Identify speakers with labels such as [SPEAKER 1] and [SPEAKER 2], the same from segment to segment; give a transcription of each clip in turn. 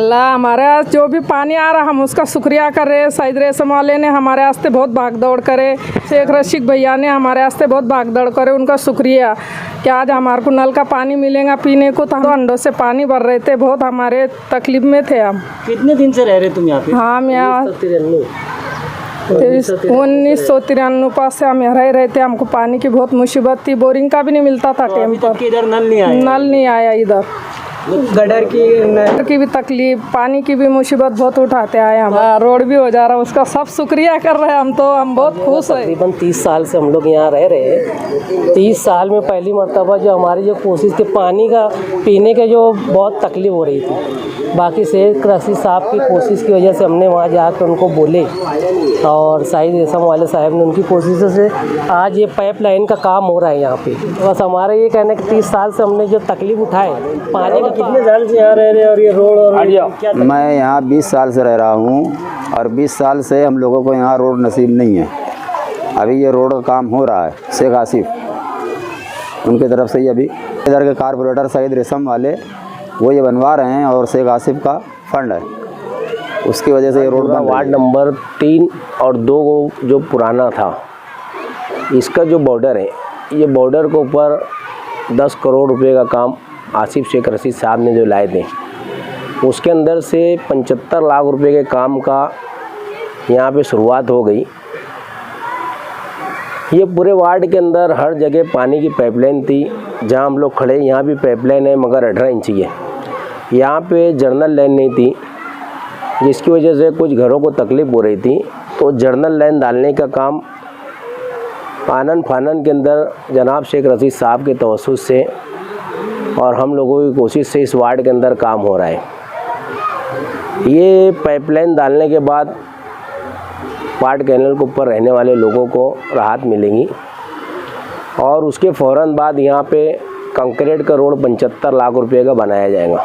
[SPEAKER 1] अल्लाह हमारे यहाँ जो भी पानी आ रहा हम उसका शुक्रिया कर रहे हैं। सईद रेशम वाले ने हमारे वास्ते बहुत भाग दौड़ करे, शेख रशीद भैया ने हमारे वास्ते बहुत भाग दौड़ करे, उनका शुक्रिया कि आज हमारे को नल का पानी मिलेगा पीने को। तो हम अंडों से पानी भर रहे थे, बहुत हमारे तकलीफ में थे हम।
[SPEAKER 2] कितने दिन से रह रहे तुम यहाँ पे?
[SPEAKER 1] हम यहाँ 1993 पास से हम यहाँ रह रहे थे। हमको पानी की बहुत मुसीबत थी, बोरिंग का भी नहीं मिलता था टाइम पर।
[SPEAKER 2] इधर नल नहीं आया
[SPEAKER 1] इधर गटर की भी तकलीफ, पानी की भी मुसीबत बहुत उठाते आए हम। रोड भी हो जा रहा है, उसका सब शुक्रिया कर रहे हैं हम। तो हम बहुत खुश हैं।
[SPEAKER 3] तकरीबन 30 साल से हम लोग यहाँ रह रहे हैं। 30 साल में पहली मर्तबा जो हमारी जो कोशिश थी पानी का पीने के जो बहुत तकलीफ हो रही थी, बाकी शेख रशीद साहब की कोशिश की वजह से हमने वहाँ जाकर उनको बोले और सईद रेशम वाले साहब ने उनकी कोशिशों से आज ये पाइपलाइन का काम हो रहा है यहाँ पे। बस हमारा ये कहना है कि 30 साल से हमने जो तकलीफ उठाए पानी का।
[SPEAKER 2] कितने साल से यहाँ रह रहे हैं और ये रोड और
[SPEAKER 4] मैं यहाँ 20 साल से रह रहा हूँ और 20 साल से हम लोगों को यहाँ रोड नसीब नहीं है। अभी ये रोड का काम हो रहा है, शेख आसिफ उनकी तरफ से ही अभी इधर के कारपोरेटर सईद रेशम वाले वो ये बनवा रहे हैं और शेख आसिफ का फंड है, उसकी वजह से ये रोड बन।
[SPEAKER 3] वार्ड नंबर 3 और 2 जो पुराना था, इसका जो बॉर्डर है, ये बॉर्डर के ऊपर 10 करोड़ रुपए का काम आसिफ शेख रशीद साहब ने जो लाए थे, उसके अंदर से 75 लाख रुपए के काम का यहाँ पे शुरुआत हो गई। ये पूरे वार्ड के अंदर हर जगह पानी की पाइपलाइन थी। जहाँ हम लोग खड़े यहाँ भी पाइपलाइन है मगर 18 इंच की है। यहाँ पे जर्नल लाइन नहीं थी, जिसकी वजह से कुछ घरों को तकलीफ़ हो रही थी। तो जर्नल लाइन डालने का काम आनन फानन के अंदर जनाब शेख रशीद साहब के तवस्सुस से और हम लोगों की कोशिश से इस वार्ड के अंदर काम हो रहा है। ये पाइपलाइन डालने के बाद वार्ड कैनल के ऊपर रहने वाले लोगों को राहत मिलेगी और उसके फ़ौरन बाद यहाँ पे कंक्रीट का रोड 75 लाख रुपए का बनाया जाएगा।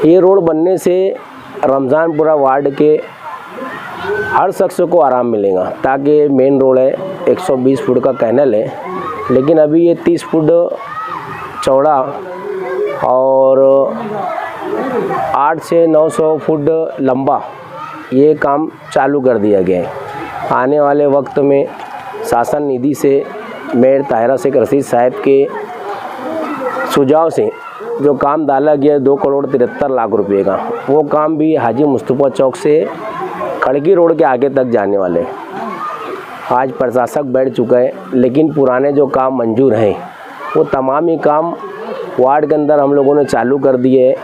[SPEAKER 3] ये रोड बनने से रमज़ानपुरा वार्ड के हर शख्स को आराम मिलेगा, ताकि मेन रोड है 120 फुट का कैनल है, लेकिन अभी ये 30 फुट चौड़ा और 8 से 900 फुट लंबा ये काम चालू कर दिया गया है। आने वाले वक्त में शासन निधि से मेयर ताहिरा शेख रशीद साहब के सुझाव से जो काम डाला गया 2 करोड़ 73 लाख रुपए का, वो काम भी हाजी मुस्तफ़ा चौक से खड़की रोड के आगे तक जाने वाले। आज प्रशासक बैठ चुका है, लेकिन पुराने जो काम मंजूर हैं वो तमाम ही काम वार्ड के अंदर हम लोगों ने चालू कर दिए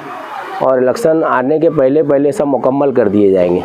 [SPEAKER 3] और इलेक्शन आने के पहले सब मुकम्मल कर दिए जाएंगे।